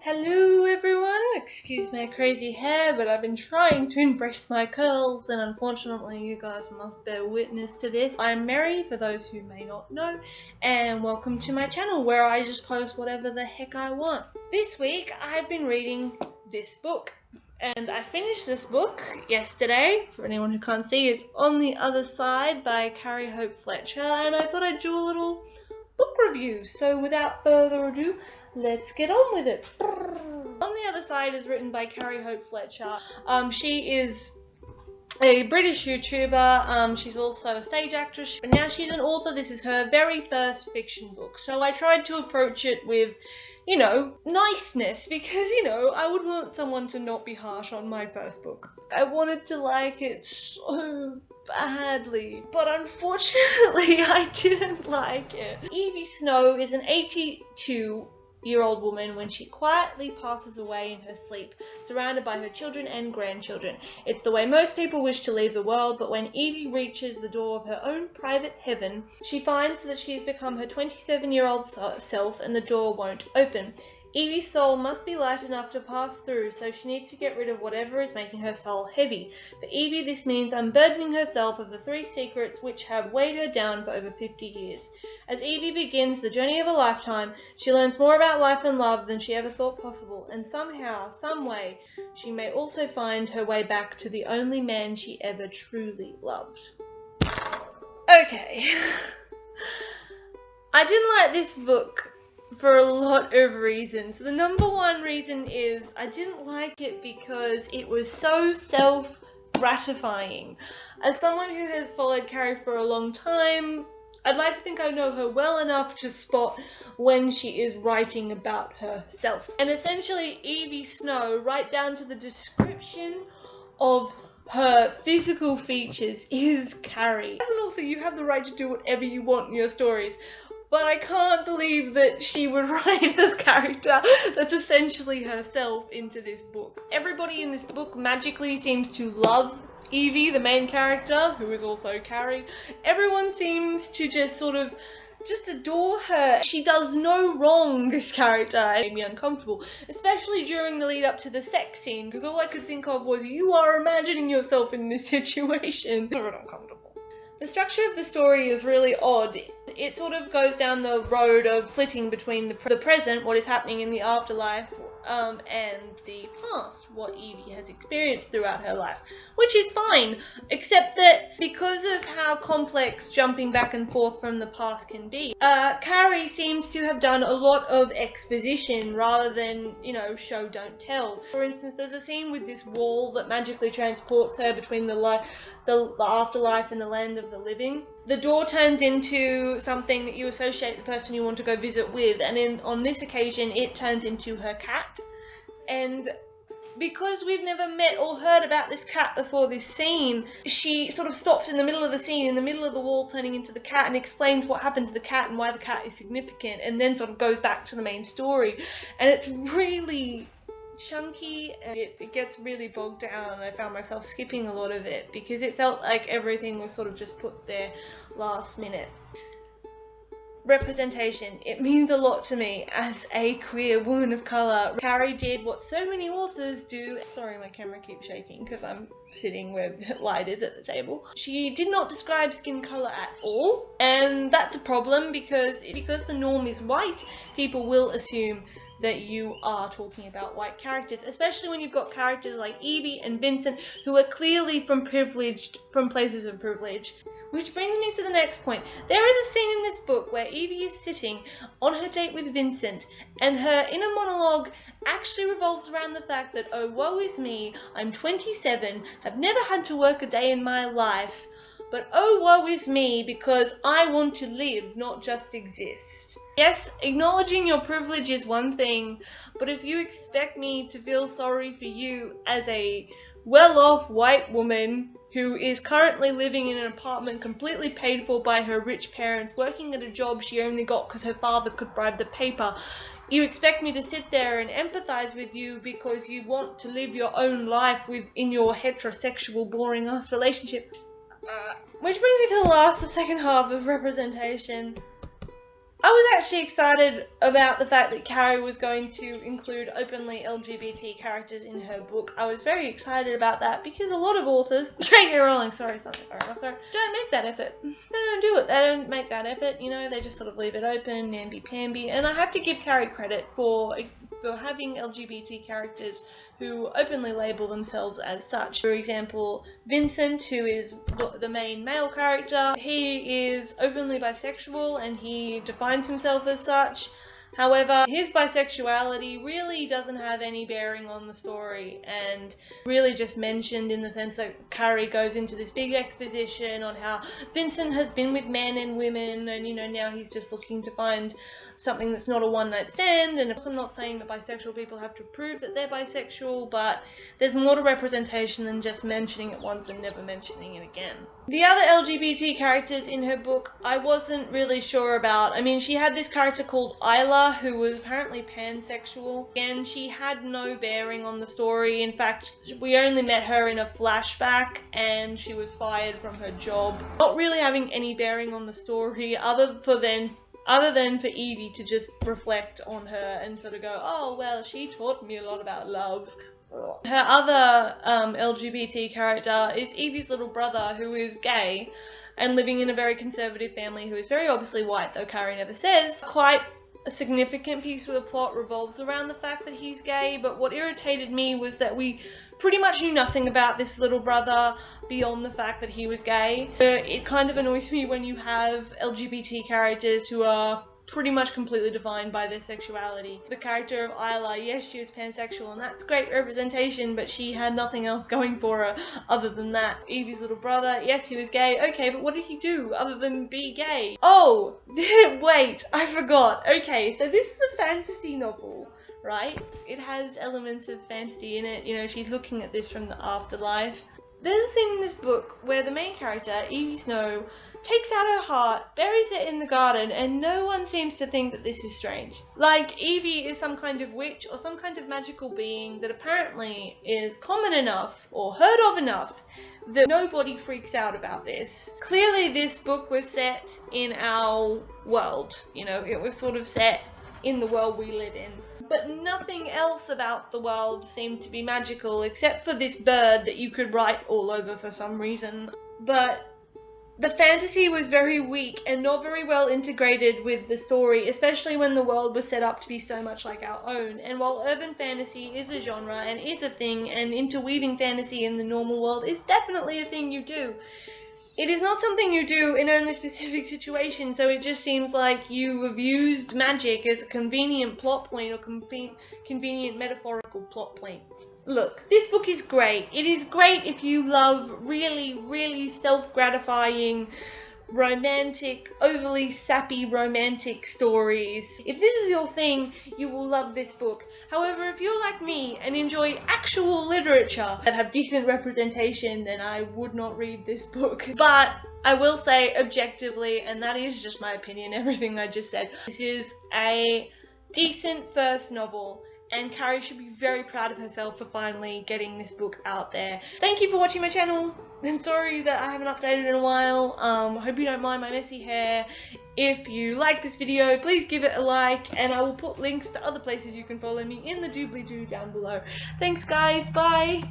Hello everyone, excuse my crazy hair, but I've been trying to embrace my curls and unfortunately you guys must bear witness to this. I'm Mary, for those who may not know, and welcome to my channel where I just post whatever the heck I want. This week I've been reading this book, and I finished this book yesterday. For anyone who can't see, it's On the Other Side by Carrie Hope Fletcher, and I thought I'd do a little book review. So without further ado, let's get on with it. On the Other Side is written by Carrie Hope Fletcher. She is a British YouTuber. She's also a stage actress, but now she's an author. This is her very first fiction book. So I tried to approach it with, niceness, because, I would want someone to not be harsh on my first book. I wanted to like it so badly, but unfortunately I didn't like it. Evie Snow is an 82-year-old woman when she quietly passes away in her sleep, surrounded by her children and grandchildren. It's the way most people wish to leave the world, but when Evie reaches the door of her own private heaven, she finds that she's become her 27-year-old self and the door won't open. Evie's soul must be light enough to pass through, so she needs to get rid of whatever is making her soul heavy. For Evie, this means unburdening herself of the 3 secrets which have weighed her down for over 50 years. As Evie begins the journey of a lifetime, she learns more about life and love than she ever thought possible, and somehow, some way, she may also find her way back to the only man she ever truly loved. Okay. I didn't like this book for a lot of reasons. The number one reason is I didn't like it because it was so self-gratifying. As someone who has followed Carrie for a long time, I'd like to think I know her well enough to spot when she is writing about herself. And essentially, Evie Snow, right down to the description of her physical features, is Carrie. As an author, you have the right to do whatever you want in your stories, but I can't believe that she would write this character that's essentially herself into this book. Everybody in this book magically seems to love Evie, the main character, who is also Carrie. Everyone seems to just adore her. She does no wrong, this character. It made me uncomfortable, especially during the lead up to the sex scene, because all I could think of was, you are imagining yourself in this situation. Sort of uncomfortable. The structure of the story is really odd. It sort of goes down the road of flitting between the present, what is happening in the afterlife, and the past, what Evie has experienced throughout her life, which is fine, except that because of how complex jumping back and forth from the past can be, Carrie seems to have done a lot of exposition rather than, show don't tell. For instance, there's a scene with this wall that magically transports her between the afterlife and the land of the living. The door turns into something that you associate the person you want to go visit with, and on this occasion it turns into her cat. And because we've never met or heard about this cat before this scene, she sort of stops in the middle of the scene, in the middle of the wall turning into the cat, and explains what happened to the cat and why the cat is significant, and then sort of goes back to the main story. And it's really chunky, and it gets really bogged down, and I found myself skipping a lot of it because it felt like everything was sort of just put there last minute. Representation. It means a lot to me as a queer woman of colour. Carrie did what so many authors do. Sorry, my camera keeps shaking because I'm sitting where the light is at the table. She did not describe skin colour at all, and that's a problem because the norm is white, people will assume that you are talking about white characters, especially when you've got characters like Evie and Vincent who are clearly from places of privilege. Which brings me to the next point. There is a scene in this book where Evie is sitting on her date with Vincent, and her inner monologue actually revolves around the fact that, oh, woe is me, I'm 27, have never had to work a day in my life, but oh, woe is me because I want to live, not just exist. Yes, acknowledging your privilege is one thing, but if you expect me to feel sorry for you as a well-off white woman who is currently living in an apartment completely paid for by her rich parents, working at a job she only got because her father could bribe the paper, you expect me to sit there and empathize with you because you want to live your own life in your heterosexual boring ass relationship. Which brings me to the second half of representation. I was actually excited about the fact that Carrie was going to include openly LGBT characters in her book. I was very excited about that because a lot of authors, J.K. Rowling, sorry, don't make that effort. They don't do it. They don't make that effort, you know, they just sort of leave it open, namby-pamby. And I have to give Carrie credit for having LGBT characters who openly label themselves as such. For example, Vincent, who is the main male character, he is openly bisexual and he defines himself as such. However, his bisexuality really doesn't have any bearing on the story and really just mentioned in the sense that Carrie goes into this big exposition on how Vincent has been with men and women and, you know, now he's just looking to find something that's not a one-night stand. And I'm not saying that bisexual people have to prove that they're bisexual, but there's more to representation than just mentioning it once and never mentioning it again. The other LGBT characters in her book, I wasn't really sure about. I mean, she had this character called Isla, who was apparently pansexual, and she had no bearing on the story. In fact, we only met her in a flashback, and she was fired from her job. Not really having any bearing on the story, other than for Evie to just reflect on her and sort of go, oh, well, she taught me a lot about love. Her other LGBT character is Evie's little brother, who is gay and living in a very conservative family, who is very obviously white, though Carrie never says. Quite a significant piece of the plot revolves around the fact that he's gay, but what irritated me was that we pretty much knew nothing about this little brother beyond the fact that he was gay. It kind of annoys me when you have LGBT characters who are pretty much completely defined by their sexuality. The character of Isla, yes, she was pansexual and that's great representation, but she had nothing else going for her other than that. Evie's little brother, yes, he was gay, okay, but what did he do other than be gay? Oh, wait, I forgot. Okay, so this is a fantasy novel, right? It has elements of fantasy in it, you know, she's looking at this from the afterlife. There's a scene in this book where the main character, Evie Snow, takes out her heart, buries it in the garden, and no one seems to think that this is strange. Like, Evie is some kind of witch or some kind of magical being that apparently is common enough or heard of enough that nobody freaks out about this. Clearly this book was set in our world, you know, it was sort of set in the world we live in. But nothing else about the world seemed to be magical except for this bird that you could write all over for some reason. But the fantasy was very weak and not very well integrated with the story, especially when the world was set up to be so much like our own. And while urban fantasy is a genre and is a thing, and interweaving fantasy in the normal world is definitely a thing you do, it is not something you do in only specific situations, so it just seems like you have used magic as a convenient plot point or convenient metaphorical plot point. Look, this book is great. It is great if you love really, really self-gratifying, romantic, overly sappy romantic stories. If this is your thing, you will love this book. However, if you're like me and enjoy actual literature that have decent representation, then I would not read this book. But I will say objectively, and that is just my opinion, everything I just said, this is a decent first novel. And Carrie should be very proud of herself for finally getting this book out there. Thank you for watching my channel, and sorry that I haven't updated in a while. Hope you don't mind my messy hair. If you like this video, please give it a like, and I will put links to other places you can follow me in the doobly-doo down below. Thanks guys, bye!